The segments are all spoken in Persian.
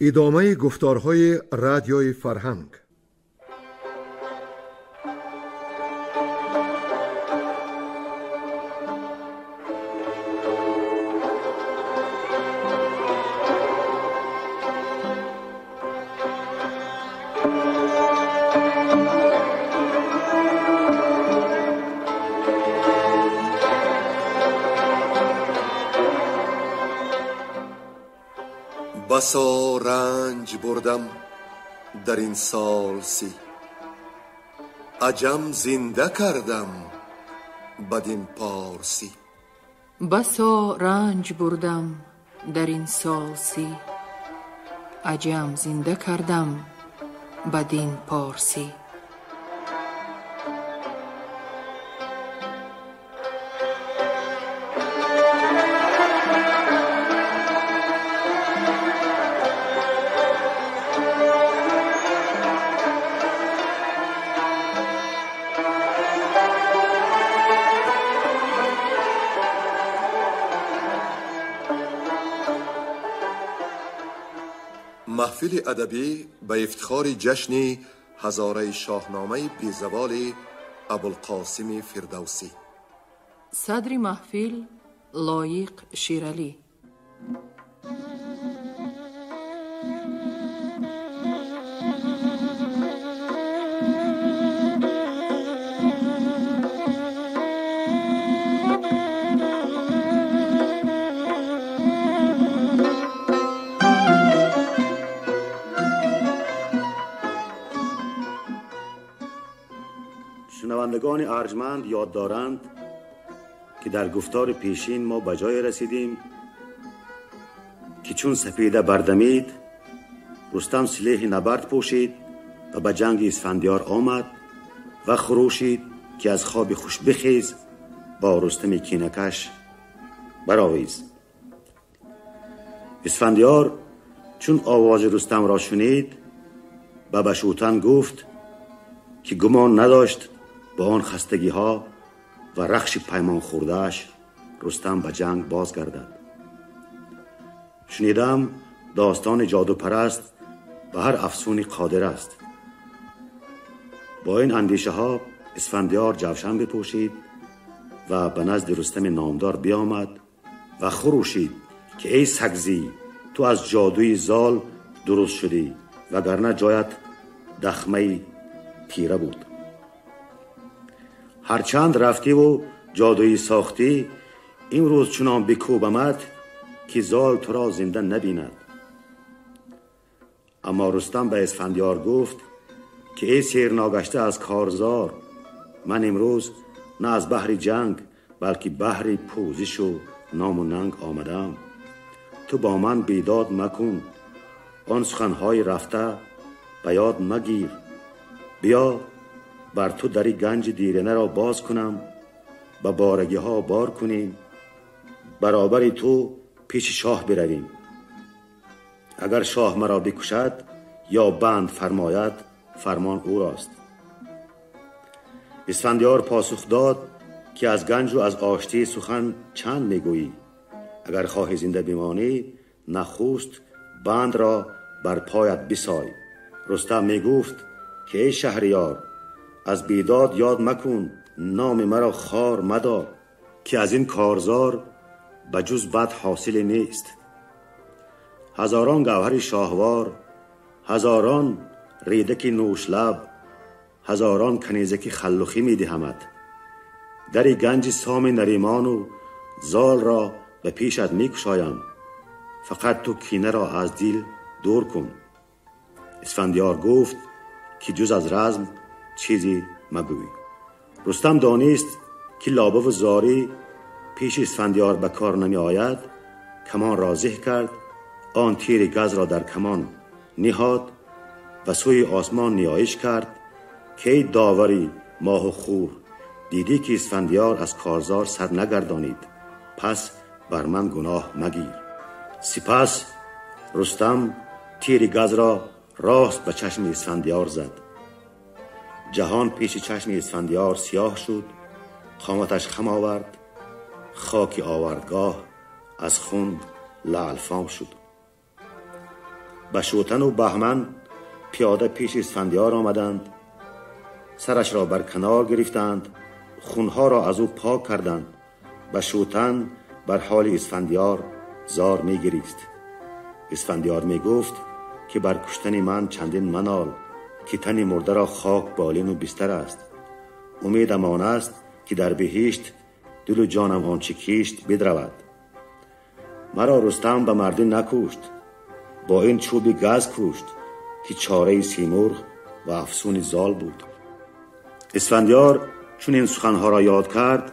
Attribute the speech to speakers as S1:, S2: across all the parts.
S1: ادامه گفتارهای رادیوی فرهنگ.
S2: بسا رنج بردم در این سال سی، عجم زنده کردم بدین پارسی.
S3: بسا رنج بردم در این سال سی، عجم زنده کردم بدین پارسی.
S2: محفل ادبی به افتخار جشن هزاره شاهنامه بیزوال ابوالقاسم فردوسی.
S3: صدر محفل لایق شیرالی.
S4: شنوندگان ارجمند یاد دارند که در گفتار پیشین ما به جای رسیدیم که چون سپیده بردمید، رستم سلیح نبرد پوشید و به جنگ اسفندیار آمد و خروشید که از خواب خوش بخیز، با رستم کینه‌کش برآویز. اسفندیار چون آواز رستم را شنید به بشوتن گفت که گمان نداشت با آن خستگی ها و رخش پیمان خوردهش رستم به جنگ بازگردد. شنیدم داستان جادو پرست به هر افسونی قادر است. با این اندیشه ها اسفندیار جوشن بپوشید و به نزد رستم نامدار بیامد و خروشید که ای سگزی، تو از جادوی زال درست شدی، وگرنه جایت دخمه تیره بود. هرچند رفتی و جادویی ساختی، این روز چنان بکوبمت که زال تو را زنده نبیند. اما رستم به اسفندیار گفت که ای سیر ناگشته از کارزار، من امروز نه از بحر جنگ بلکه بحر پوزش و نام و ننگ آمدم. تو با من بیداد مکن، آن سخنهای رفته به یاد مگیر. بیا بر تو دری گنج دیرینه را باز کنم، به بارگی ها بار کنیم، برابر تو پیش شاه برویم. اگر شاه مرا بکشد یا بند فرماید، فرمان او راست. اسفندیار پاسخ داد که از گنج و از آشتی سخن چند میگویی. اگر خواهی زنده بمانی، نخست بند را بر پایت بسای. رستم میگفت که ای شهریار، از بیداد یاد مکن، نام مرا خار مدار، که از این کارزار به جز بد حاصل نیست. هزاران گوهر شاهوار، هزاران ریدک نوش لب، هزاران کنیزک خلخی می دهمت. در گنج سام نریمان و زال را به پیشت می کشایم. فقط تو کینه را از دل دور کن. اسفندیار گفت که جز از رزم چیزی مگوی. رستم دانست که لابه و زاری پیش اسفندیار به کار نمی آید. کمان را زه کرد، آن تیر گز را در کمان نهاد و سوی آسمان نیایش کرد که ای داوری ماه و خور، دیدی که اسفندیار از کارزار سر نگردانید، پس بر من گناه مگیر. سپس رستم تیر گز را راست به چشم اسفندیار زد. جهان پیش چشم اسفندیار سیاه شد، قامتش خم آورد، خاک آوردگاه از خون لعل فام شد. بشوتن و بهمن پیاده پیش اسفندیار آمدند. سرش را بر کنار گرفتند، خونها را از او پاک کردند. بشوتن بر حال اسفندیار زار می گریست. اسفندیار می گفت که بر کشتن من چندین منال، که تن مرده را خاک بالین و بستر است. امیدم آن است که در بهشت دل و جانم آنچه کیشت بدرود. مرا رستم به مردی نکشت، با این چوب گز کشت که چاره سیمرغ و افسون زال بود. اسفندیار چون این سخنها را یاد کرد،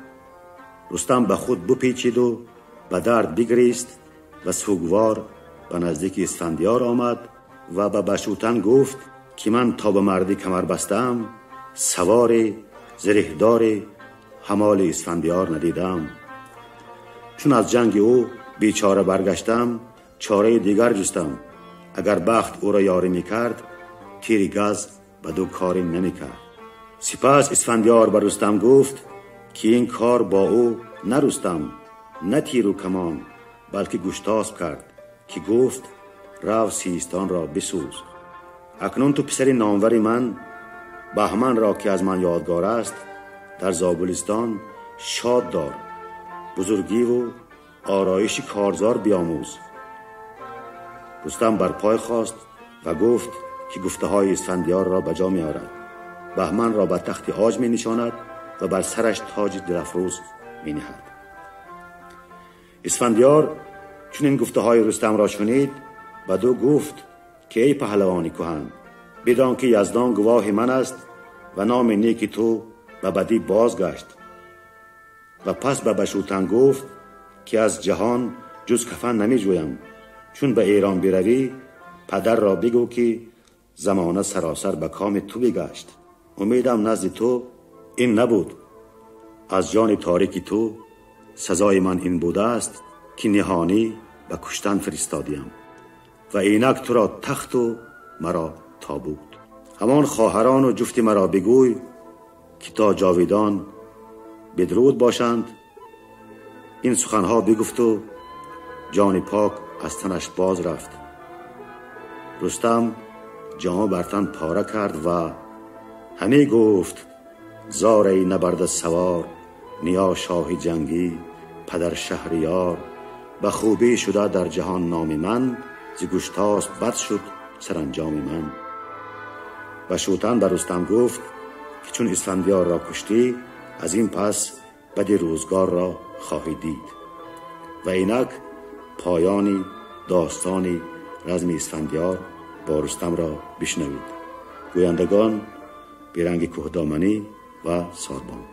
S4: رستم به خود بپیچید و به درد بگریست و سوگوار به نزدیک اسفندیار آمد و به بشوتن گفت که من تا به مردی کمر بستم، سوار زرهدار حمال اسفندیار ندیدم. چون از جنگ او بیچاره برگشتم، چاره دیگر جستم. اگر بخت او را یاری میکرد، تیر گز به دو کاری نمیکرد. سپس اسفندیار به رستم گفت که این کار با او نه رستم نه تیر و کمان بلکه گشتاسپ کرد که گفت رو سیستان را بسوز. اکنون تو پسر نامور من بهمن را که از من یادگار است در زابلستان شاد دار، بزرگی و آرایش کارزار بیاموز. رستم بر پای خواست و گفت که گفته های اسفندیار را بجا می آورد. بهمن را به تخت عاج می نشاند و بر سرش تاج درفروز می نهد. اسفندیار چون این گفته های رستم را شنید، بدو گفت که ای پهلوانی کهن، بدان که یزدان گواه من است و نام نیک تو به بدی بازگشت. و پس به بشوتن گفت که از جهان جز کفن نمی جویم. چون به ایران بروی، پدر را بگو که زمانه سراسر به کام تو بگشت. امیدم نزد تو این نبود. از جان تاریک تو سزای من این بوده است که نهانی به کشتن فرستادیم و اینک تو را تخت و مرا تابوت. همان خواهران و جفت مرا بگوی که تا جاویدان بدرود باشند. این سخنها بگفت و جان پاک از تنش باز رفت. رستم جامه بر تن پاره کرد و همی گفت زار ای نبرد سوار، نیا شاه جنگی پدر شهریار. به خوبی شده در جهان نام من، ز گشتاسپ بد شد سرانجام من. بشوتن به رستم گفت که چون اسفندیار را کشتی، از این پس بدی روزگار را خواهی دید. و اینک پایانی داستانی رزم اسفندیار با رستم را بشنوید. گویندگان بیرنگ کوهدامنی و ساربان.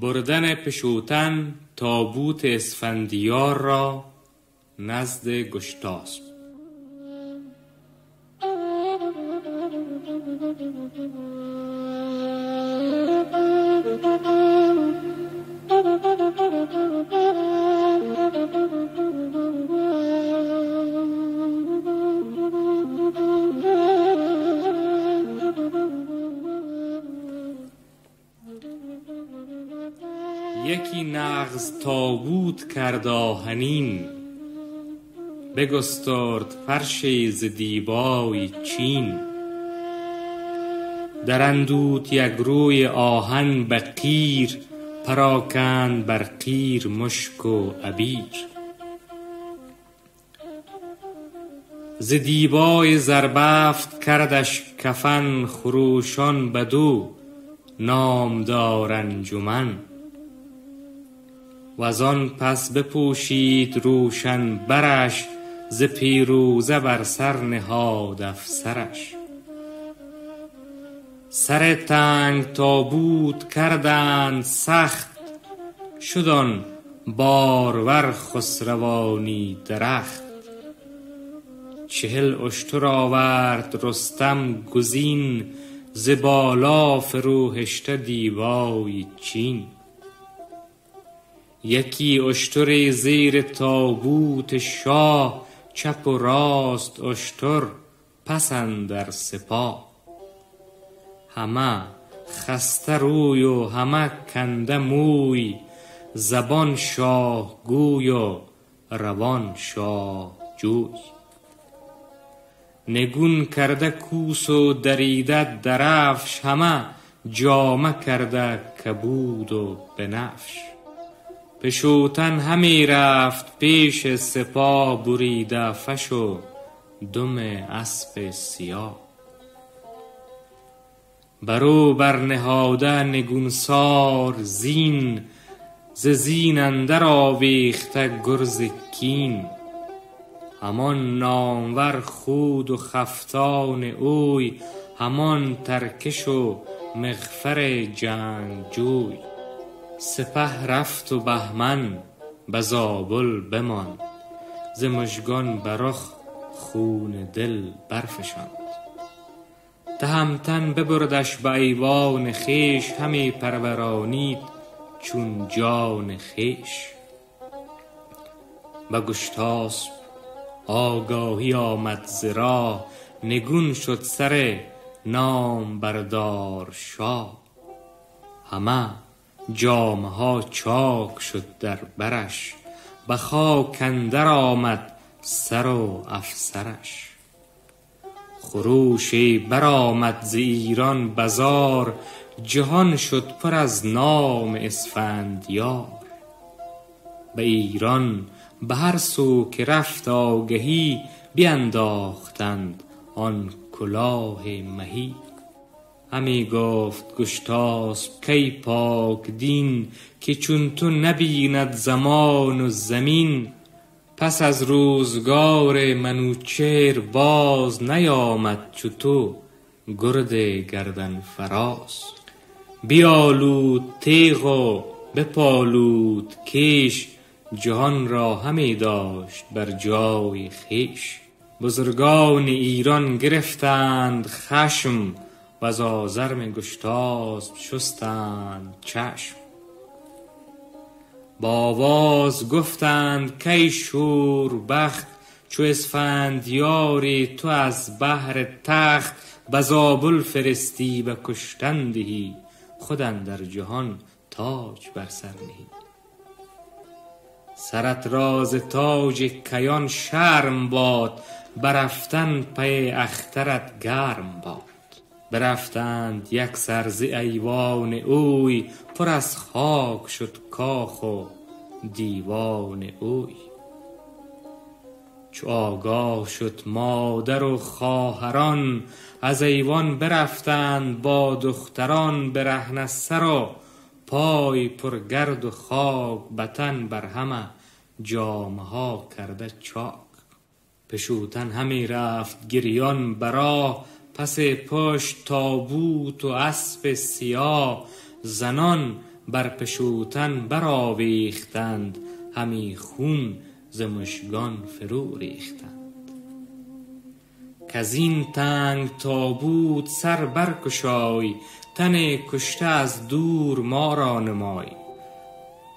S5: بردن پشوتن تابوت اسفندیار را نزد گشتاسپ. یکی نغز تابوت کرد آهنین، بگسترد فرش ز دیبای چین. در اندود یک روی آهن به قیر، پراکند بر قیر مشک و عبیر. ز دیبای زربفت کردش کفن، خروشان بدو نامدار انجمن. و از آن پس بپوشید روشن برش، ز پیروزه بر سر نهاد افسرش. سر تنگ تابوت کردند سخت، شد آن بارور خسروانی درخت. 40 اشتر آورد رستم گزین، ز بالا فروهشته دیبای چین. یکی اشتر زیر تابوت شاه، چپ و راست اشتر پس اندر سپاه. همه خسته روی و همه کنده موی، زبان شاه گوی و روان شاه جوی. نگون کرده کوس و دریده درفش، همه جامه کرده کبود و بنفش. پشوتن همی رفت پیش سپاه، بریده فش و دم اسب سیاه. برو برنهاده نگونسار زین، ز زین اندر آویخته گرز کین. همان نامور خود و خفتان اوی، همان ترکش و مغفر جنگجوی. سپه رفت و بهمن به زابل بماند، ز مژگان به رخ خون دل برفشاند. تهمتن ببردش به ایوان خویش، همی پرورانید چون جان خویش. به گشتاسپ آگاهی آمد ز راه، نگون شد سر نام بردار شاه. همه جامه ها چاک شد در برش، به خاک اندر آمد سر و افسرش. خروشی برآمد ز ایران بازار، جهان شد پر از نام اسفندیار. به ایران به هر سو که رفت آگهی، بینداختند آن کلاه مهی. همی گفت گشتاسپ کی پاک دین، که چون تو نبیند زمان و زمین. پس از روزگار منوچهر باز، نیامد چو تو گرد گردن فراز. بیالود تیغ و بپالود کیش، جهان را همی داشت بر جای خویش. بزرگان ایران گرفتند خشم، وز آزرم گشتاسپ شستند چشم. با آواز گفتند کی شوربخت، چو اسفندیاری تو از بهر تخت. به زابل فرستی به کشتن دهی، خود اندر جهان تاج بر سر نهی. سرت را ز تاج کیان شرم باد، برفتن پی اخترت گرم باد. برفتند یک سر ز ایوان اوی، پر از خاک شد کاخ و دیوان اوی. چو آگاه شد مادر و خواهران، از ایوان برفتند با دختران. برهنه سر و پای پر گرد و خاک، بتن بر همه جامه ها کرده چاک. پشوتن همی رفت گریان براه، پس پشت تابوت و اسب سیاه. زنان بر پشوتن برآویختند، همی خون ز مژگان فرو ریختند. کزین تنگ تابوت سر برگشای، تن کشته از دور ما را نمای.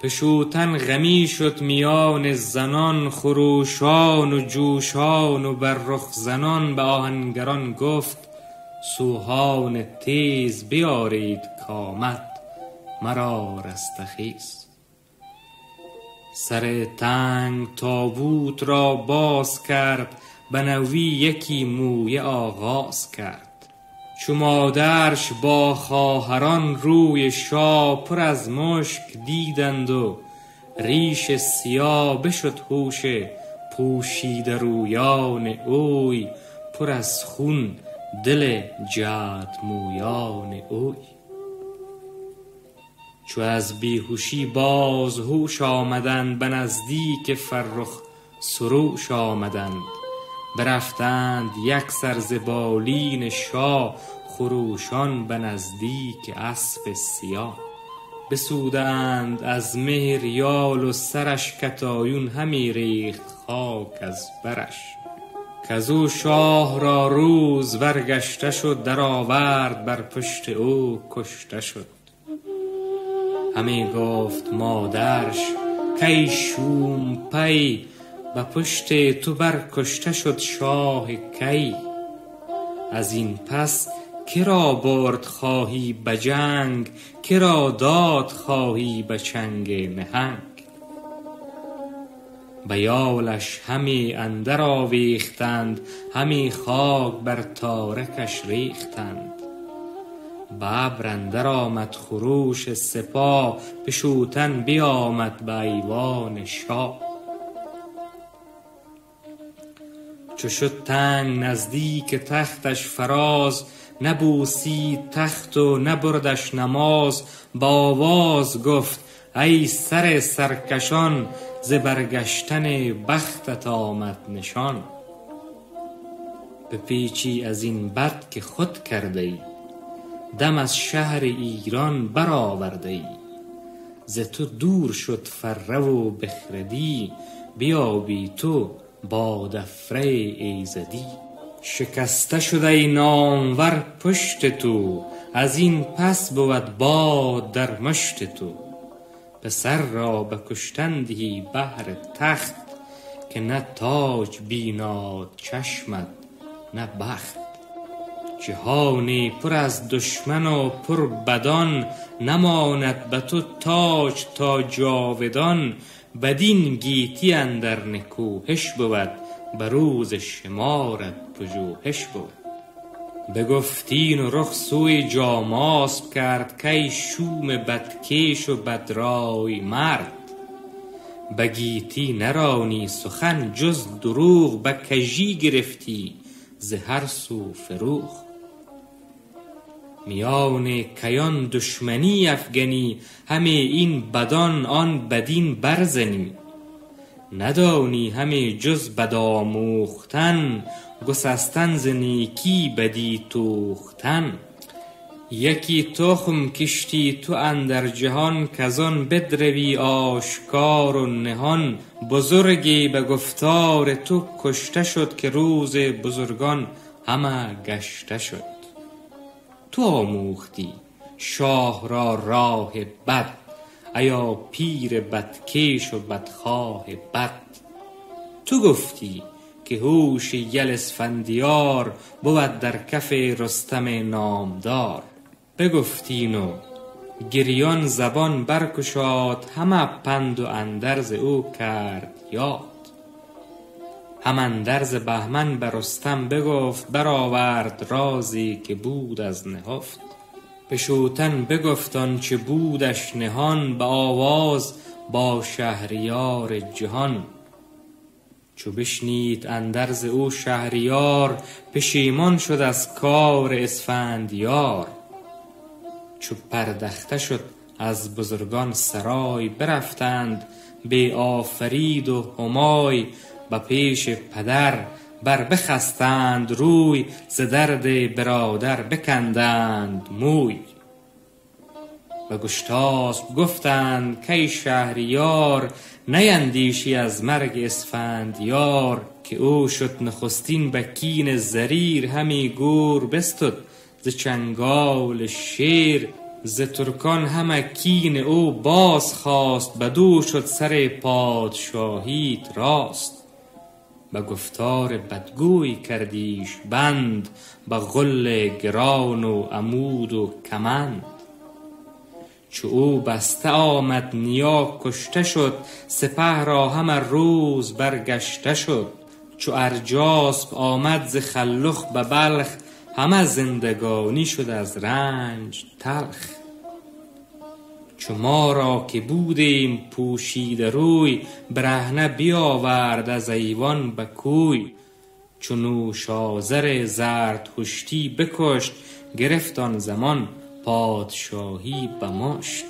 S5: پشوتن غمی شد میان زنان، خروشان و جوشان و بر رخ زنان. به آهنگران گفت سوهان تیز، بیارید کامد مرا رستخیز. سر تنگ تابوت را باز کرد، به نوی یکی مویه آغاز کرد. چو مادرش با خواهران روی شاه، پر از مشک دیدند و ریش سیاه. بشد هوش پوشیده رویان اوی، پر از خون دل جعد مویان اوی. چو از بیهوشی باز هوش آمدند، به نزدیک فرخ سروش آمدند. برفتند یک سر ز بالین شاه، خروشان به نزدیک اسب سیاه. بسودند از مهر یال و سرش کتایون همی ریخت خاک از برش. کزو شاه را روز برگشته شد، در آورد بر پشت او کشته شد. همی گفت مادرش کی شوم پی، به پشت تو بر کشته شد شاه کی. از این پس که را برد خواهی به جنگ، که را داد خواهی به چنگ نهنگ. به یالش همی اندر آویختند، همی خاک بر تارکش ریختند. به ابر اندر آمد خروش سپاه، بشوتن بیامد به ایوان شاه. چو شد تنگ نزدیک تختش فراز، نبوسید تخت و نبردش نماز. با آواز گفت ای سر سرکشان، ز برگشتن بختت آمد نشان. بپیچی از این بد که خود کرده ای، دم از شهر ایران برآورده ای. ز تو دور شد فره و بخردی، بیابی تو بادافره ایزدی. شکسته شده ای نامور پشت تو، از این پس بود باد در مشت تو. پسر را به کشتن دهی بهر تخت، که نه تاج بیناد چشمت نه بخت. جهانی پر از دشمن و پر بدان، نماند به تو تاج تا جاودان. بدین گیتی اندر نکوهش بود، به روز شمارت پژوهش بود. بگفتین و رخ سوی جاماسب کرد، کی شوم بدکیش و بدرای مرد. به گیتی نرانی سخن جز دروغ، به کژی گرفتی ز هر سو فروغ. میان کیان دشمنی افگنی، همه این بدان آن بدین برزنی. ندانی همه جز بد آموختن، گسستن ز نیکی بدی توختن. یکی تخم کشتی تو اندر جهان، کزان بدروی آشکار و نهان. بزرگی به گفتار تو کشته شد، که روز بزرگان همه گشته شد. تو آموختی شاه را راه بد، ایا پیر بدکیش و بدخواه بد. تو گفتی که هوش یل اسفندیار، بود در کف رستم نامدار. بگفتین و گریان زبان برگشاد، همه پند و اندرز او کرد یاد. هم اندرز بهمن بر رستم بگفت، برآورد رازی که بود از نهفت. بشوتن بگفت آنچه بودش نهان، به آواز با شهریار جهان. چو بشنید اندرز او شهریار، پشیمان شد از کار اسفندیار. چو پردخته شد از بزرگان سرای، برفتند به آفرید و همای. به پیش پدر بر بخستند روی، ز درد برادر بکندند موی. و گشتاسپ گفتند کی شهریار، نیندیشی از مرگ اسفندیار. که او شد نخستین به کین زریر، همی گور بستد ز چنگال شیر. ز ترکان همه کین او باز خواست، بدو شد سر پادشاهیت راست. به گفتار بدگوی کردیش بند، به غل گران و عمود و کمند. چو او بسته آمد نیا کشته شد، سپه را همه روز برگشته شد. چو ارجاسپ آمد ز خلخ به بلخ، همه زندگانی شد از رنج تلخ. چو ما را که بودیم پوشیده روی، برهنه بیاورد از ایوان به کوی. چو نوشازر زردهشتی بکشت، گرفت آن زمان پادشاهی به مشت.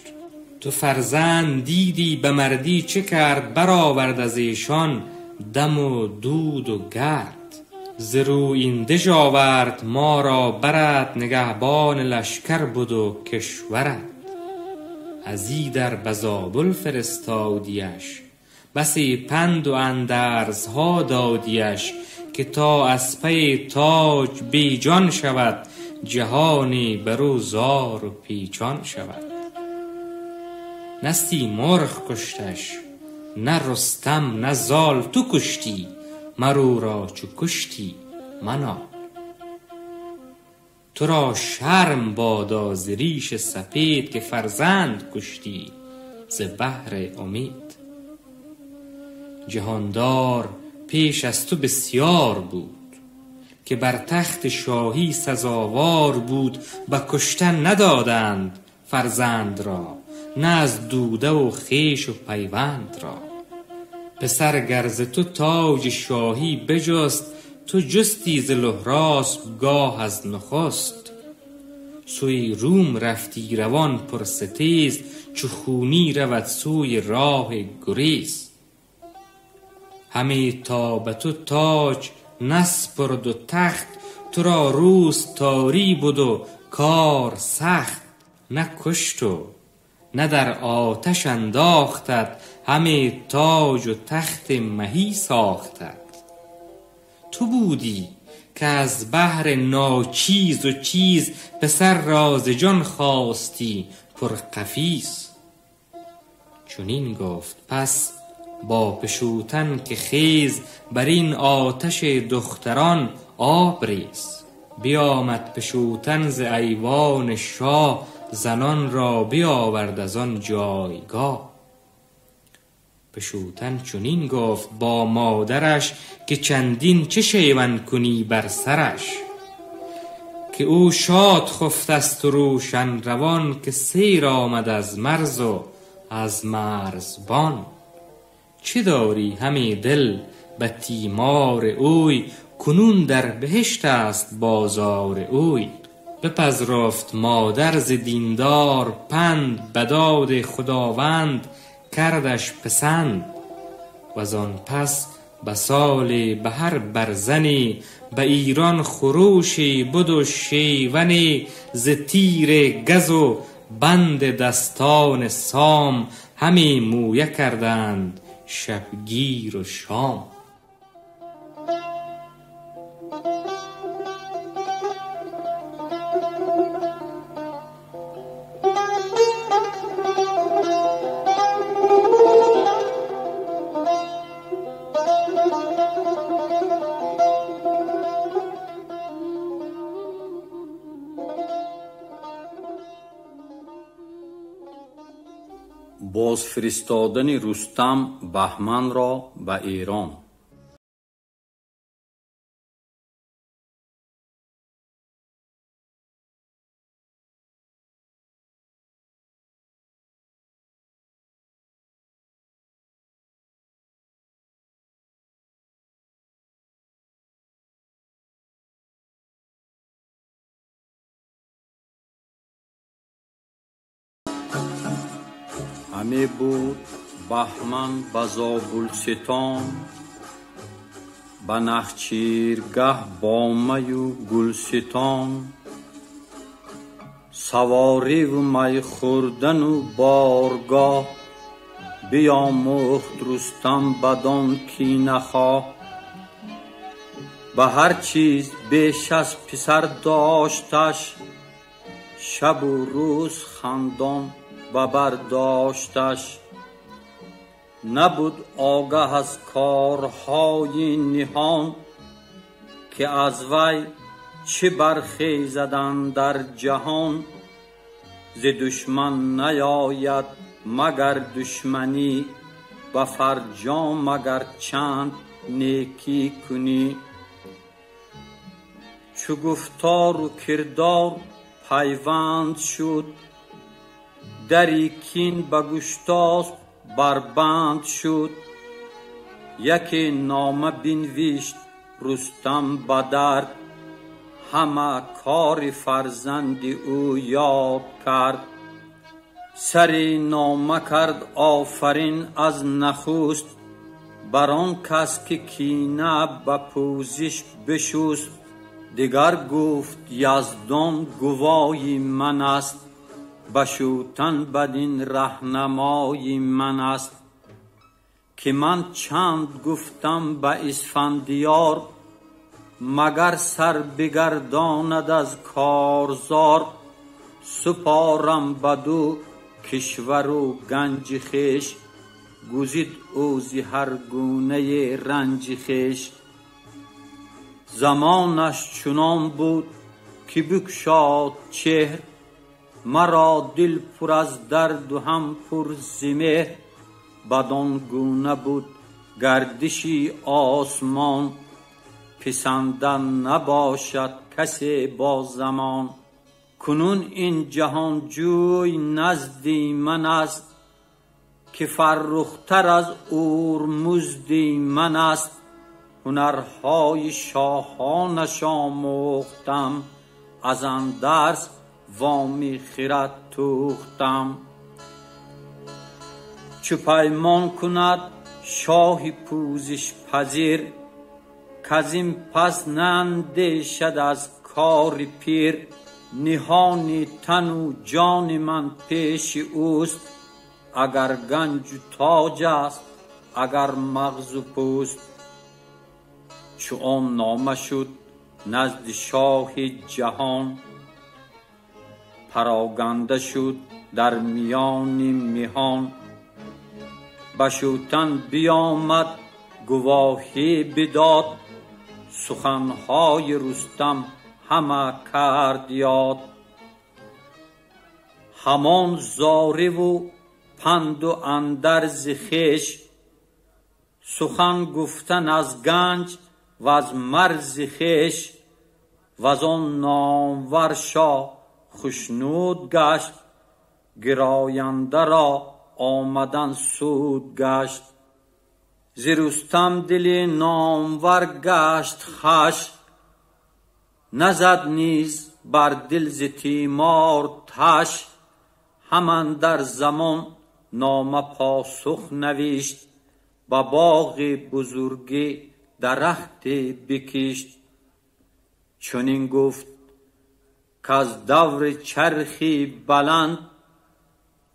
S5: تو فرزند دیدی به مردی چه کرد، برآورد از ایشان دم و دود و گرد. ز رویینده آورد ما را برد، نگهبان لشکر بود و کشورد. ازی در بزابل فرستادیش، بسی پند و اندرزها دادیش، که تا از پی تاج بی جان شود، جهانی برو زار و پیچان شود. نه سیمرغ کشتش نه رستم نه زال تو کشتی، مرو را چو کشتی منال. تو را شرم بادا ز ریش سپید، که فرزند کشتی ز بهر امید. جهاندار پیش از تو بسیار بود، که بر تخت شاهی سزاوار بود. به کشتن ندادند فرزند را، نه از دوده و خویش و پیوند را. پسر گر ز تو تاج شاهی بجست، تو جستی ز لهراسپ گاه از نخست. سوی روم رفتی روان پرستیز، چو خونی رود سوی راه گریز. همی تا به تو تاج نسپرد و تخت، تو را روز تاری بود و کار سخت. نه کشت و نه در آتش انداختت، همی تاج و تخت مهی ساختت. تو بودی که از بهر ناچیز و چیز، پسر را ز جان خواستی پر قفیز. چنین گفت پس با پشوتن که خیز، بر این آتش دختران آب ریز. بیامد پشوتن ز ایوان شاه، زنان را بیاورد از آن جایگاه. پشوتن چنین گفت با مادرش، که چندین چه شیون کنی بر سرش. که او شاد خفت است و روشن روان، که سیر آمد از مرز و از مرزبان. چه داری همی دل به تیمار اوی، کنون در بهشت است بازار اوی. بپذرفت مادر ز دیندار پند، بداد خداوند کردش پسند. وزان پس به سال بهر برزنی، به ایران خروشی بد و شیونی. ز تیر گز و بند دستان سام، همی مویه کردند شبگیر و شام.
S6: باز فرستادن رستم بهمن را به ایران. همی بود بهمن به زابلستان، به نخچیرگه با می و گلستان. سواری و می خوردن و بارگاه، بیاموخت رستم بدان کینه خواه. به هر چیز بیش از پسر داشتش، شب و روز خندان و برداشتش. نبود آگه از کارهای نهان، که از وی چه برخیزدن در جهان. ز دشمن نیاید مگر دشمنی، به فرجام مگر چند نیکی کنی. چو گفتار و کردار پیوند شد، دری کین به گشتاسپ بربند شد. یکی نامه بنوشت رستم به درد، همه کار فرزند او یاد کرد. سری نامه کرد آفرین از نخست، بر آن کس که کینه به پوزش بشست. دیگر گفت یزدان گواهی من است، بشوتن بدین رهنمای من است، که من چند گفتم به اسفندیار، مگر سر بگرداند از کارزار. سپارم بدو کشور و گنج خویش، گزید او ز هر گونه رنج خویش. زمانش چنان بود که بگشاد چهر، مرا دل پر از درد و هم پر ز مهر. بدان گونه بود گردشی آسمان، پسندن نباشد کسی با زمان. کنون این جهان جوی نزدی من است، که فرختر از اورمزدی من است. هنرهای شاهانش آموختم، از آن درس وامی خرد توختم. چو پیمان کند شاه پوزش پذیر، کزین پس نندیشد از کار پیر. نهان تن و جان من پیش اوست، اگر گنج و تاج است اگر مغز و پوست. چو آن نامه شد نزد شاه جهان، پراگنده شد در میان مهان. بشوتن بیامد گواهی بداد، سخنهای رستم همه کرد یاد. همان زاره و پند و اندرز خویش، سخن گفتن از گنج و از مرز خویش. وز آن نامور شاه خشنود گشت، گراینده را آمدن سود گشت. ز رستم دل نامور گشت خوش، نزد نیز بر دل ز تیمار تش. همان در زمان نامه پاسخ نوشت، به باغ بزرگی درخت بکشت. چنین گفت کز دور چرخی بلند،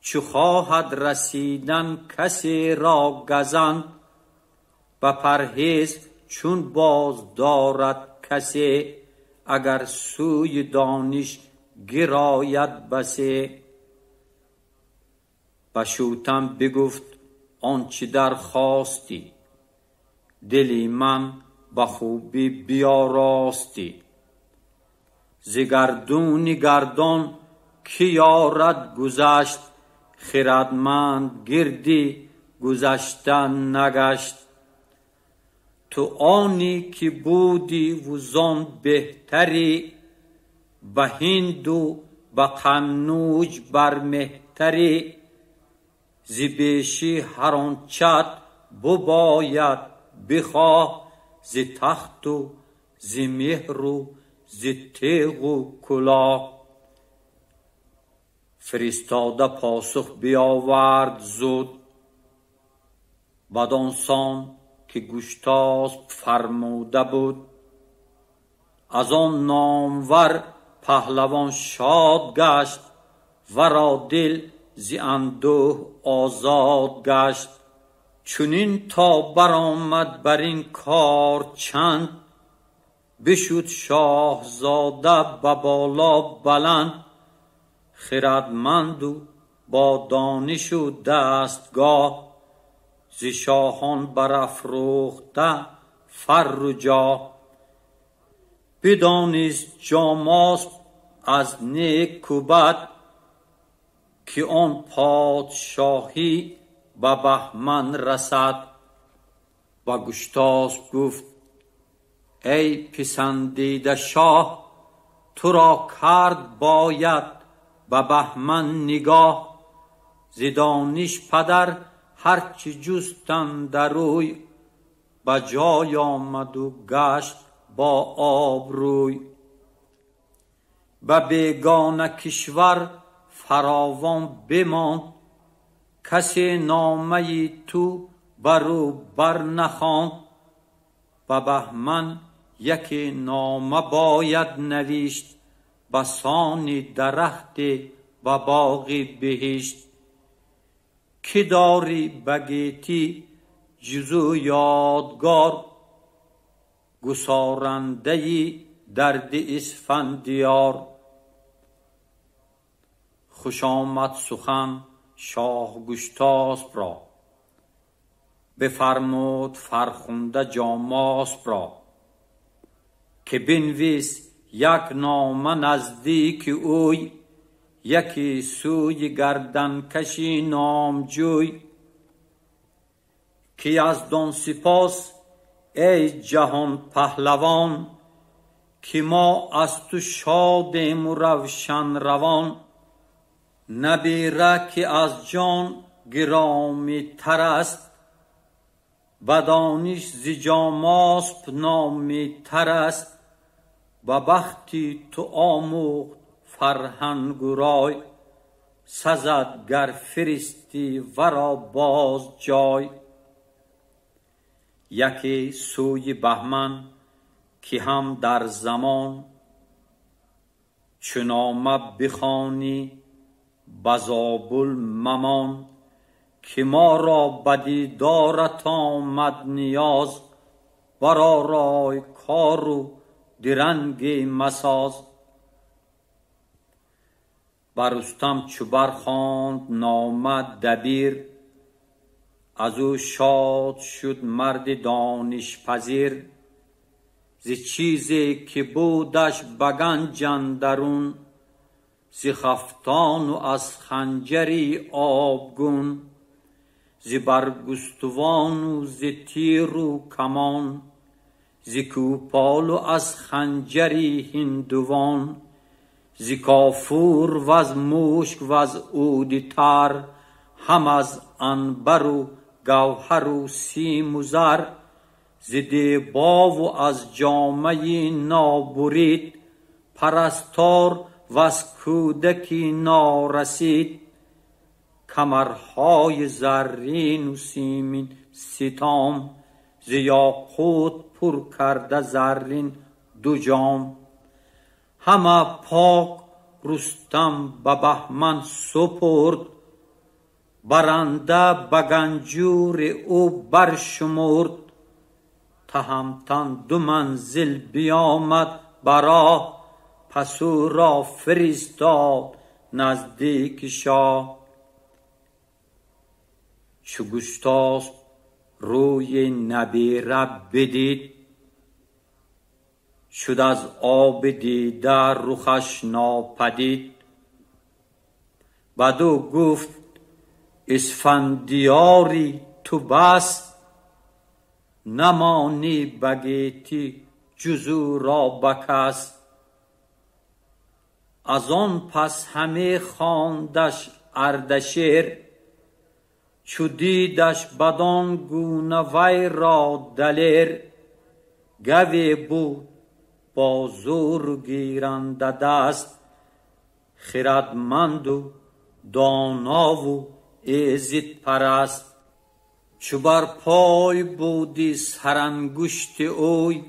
S6: چو خواهد رسیدن کسی را گزند. به پرهیز چون باز دارد کسی، اگر سوی دانش گراید بسی. بشوتن بگفت آنچه درخواستی، دلی من به خوبی بیاراستی. ز گردون گردان کی یارد گذشت، خردمند گردی گذشتن نگشت. تو آنی که بودی و زان بهتری، به هند و به قنوج بر مهتری. ز بیشی هر آنچت بباید بخواه، ز تخت و ز مهر و ز تیغ و کلاه. فرستاده پاسخ بیاورد زود، بدان سان که گشتاسپ فرموده بود. از آن نامور پهلوان شاد گشت، ورا دل ز اندوه آزاد گشت. چنین تا برآمد بر این کار چند، بشد شاهزاده به بالا بلند. خردمند و با دانش و دستگاه، ز شاهان برافروخته فر و جاه. بدانست جاماسپ از نیک و بد، که آن پادشاهی به بهمن رسد. و گشتاسپ گفت ای پسندیده شاه، تو را کرد باید به بهمن نگاه. ز دانش پدر هرچی جستن در روی، به جای آمد و گشت با آبروی. به بیگانه کشور فراوان بماند، کسی نامه تو برو بر نخواند. به بهمن یکی نامه باید نوشت، بسان درخت و باغی بهشت، که داری بگیتی جزو یادگار، گسارندهی درد اسفندیار. خوش آمد سخن شاه گشتاسپ را، بفرمود فرخنده جاماسپ را، که بنویس یک نامه نزدیک اوی، یکی سوی گردن کشی نامجوی. که یزدان سپاس ای جهان پهلوان، که ما از تو شادیم و روشن روان. نبیره که از جان گرامی تر است، بدانش ز جاماسپ نامی تر است. و بختی تو آموخت فرهنگ و رای، سزد گر فرستی ورا باز جای. یکی سوی بهمن که هم در زمان، چو نامه بخوانی بزابل ممان. که ما را بدیدارت آمد نیاز، برا رای کار و درنگ مساز. بر رستم چو برخواند نامه دبیر، از او شاد شد مرد دانش پذیر. ز چیزی که بودش به گنج اندرون، ز خفتان و از خنجری آبگون. ز برگستوان و ز تیر و کمان، ز کوپال و از خنجری هندوان. ز کافور و از مشک و از عود تر، هم از عنبر و گوهر و سیم و زر. ز دیبا و از جامه نابرید، پرستار و از کودکی نارسید. کمرهای زرین و سیمین ستام، ز یاقوت پر کرده زرین دو جام. همه پاک رستم به بهمن سپرد، برنده به گنجور او برشمرد. تهمتن 2 منزل بیامد براه، پس او را فرستاد نزدیک شاه. چو گشتاسپ روی نبیره بدید، شد از آب دیده رخش ناپدید. بدو گفت اسفندیاری تو بس، نمانی بگیتی جز او را بکس. از آن پس همه خواندش اردشیر، چو دیدش بدان گونه وی را دلیر. گوی بود با زور گیرنده دست، خردمند و دانا و عزت پرست. چو بر پای بودی سرانگشت اوی،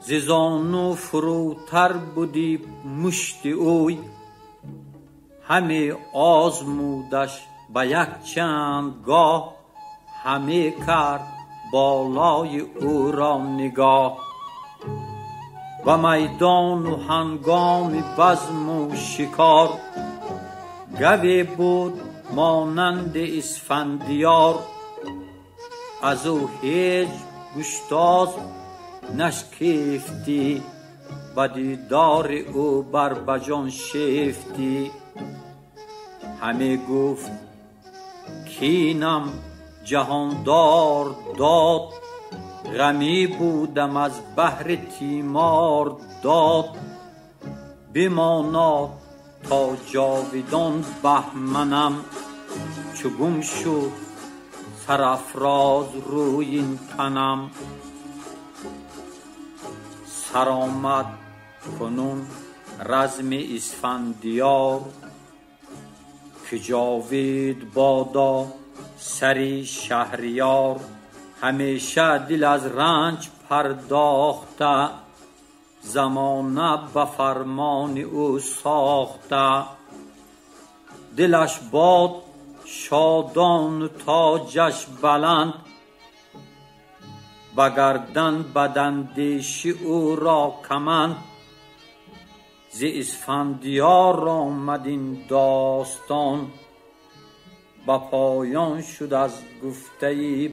S6: ز زانو فروتر بودی مشت اوی. همی آزمودش به یک چند گاه، همی کرد بالای او را نگاه. و میدان و هنگام بزم و شکار، گوی بود مانند اسفندیار. از او هیچ گشتاسپ نشکفتی، به دیدار او بر بجان شفتی. همی گفت کینم جهاندار داد، غمی بودم از بهر تیمار داد. بماند تا جاویدان بهمنم، چو گم شد سرافراز روی این تنم. سرآمد کنون رزم اسفندیار، که جاوید بادا سری شهریار. همیشه دل از رنج پرداخته، زمانه به فرمان او ساخته. دلش باد شادان و تاجش بلند، به گردن بداندیشی او را کمند. ز اسفندیار آمد این داستان، به پایان شد از گفته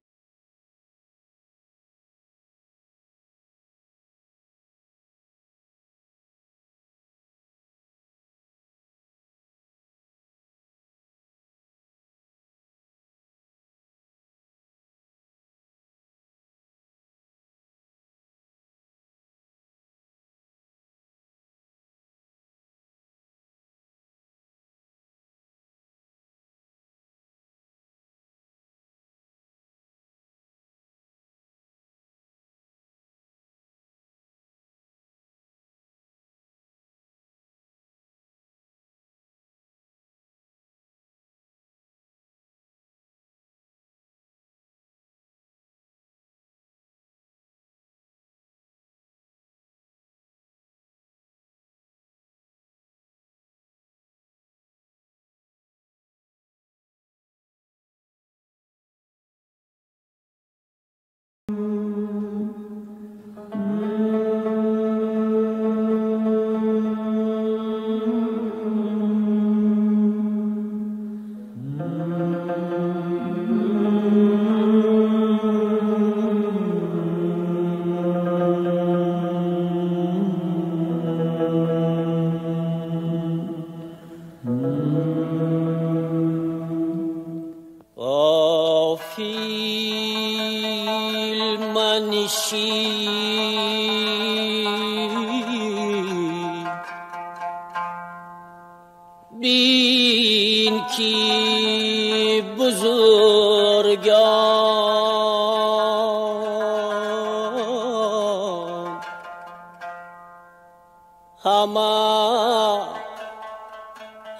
S7: بین کی بزرگان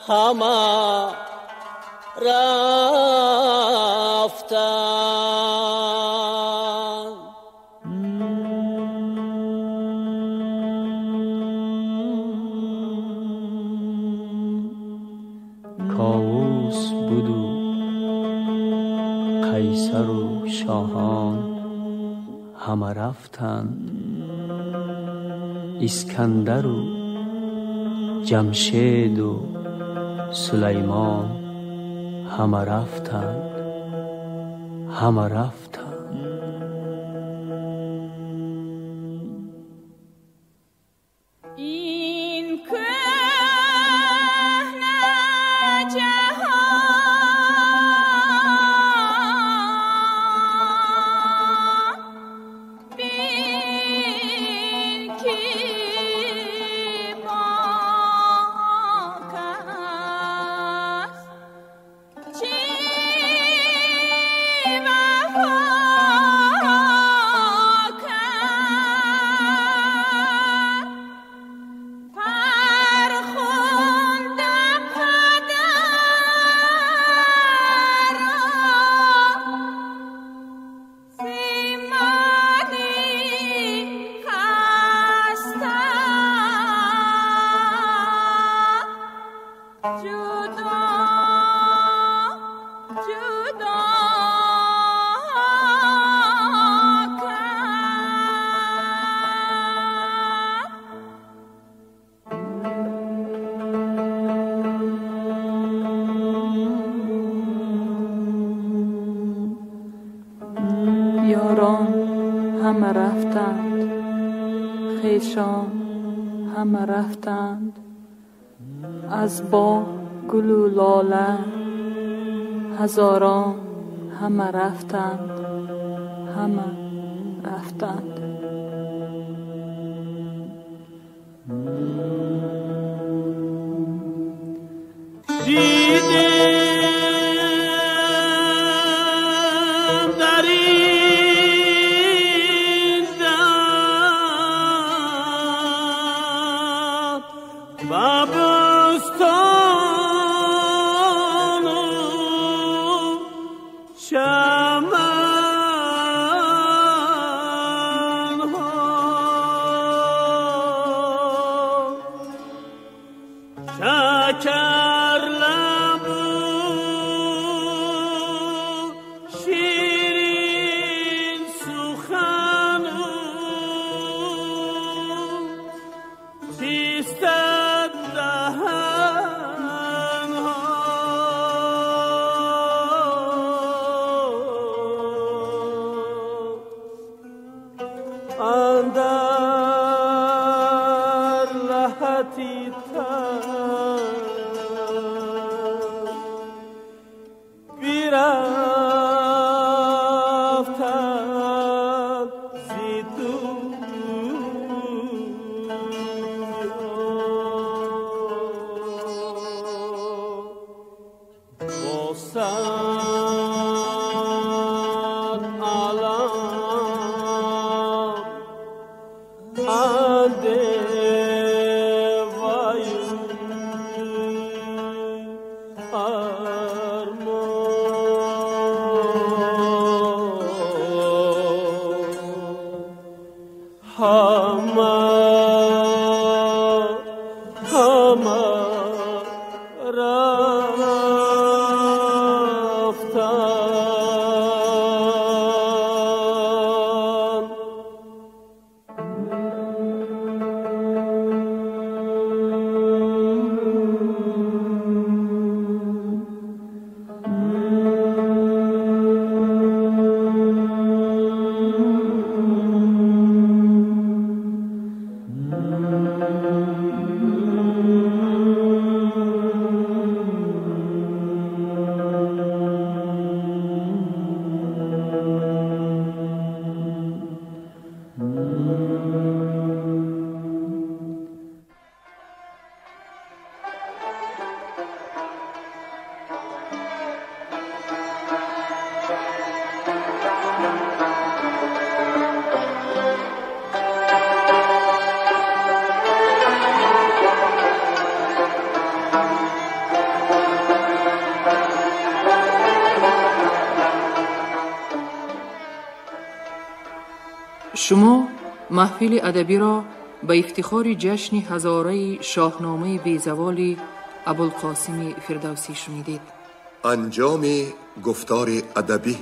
S7: همه رفتن.
S8: کاووس بود و قیصر و شاهان همه رفتند، اسکندر و جمشید و سلیمان همه رفتند، همه رفتند.
S9: یاران همه رفتند، خویشان همه رفتند، از باغ گل و لاله هزاران همه رفتند، همه رفتند.
S7: شکر لب
S6: اندر لحظی تر بیرفتم زی
S3: شما محفل ادبی را به افتخار جشن هزاره شاهنامه بیزوال ابوالقاسم فردوسی شنیدید.
S2: انجام گفتار ادبی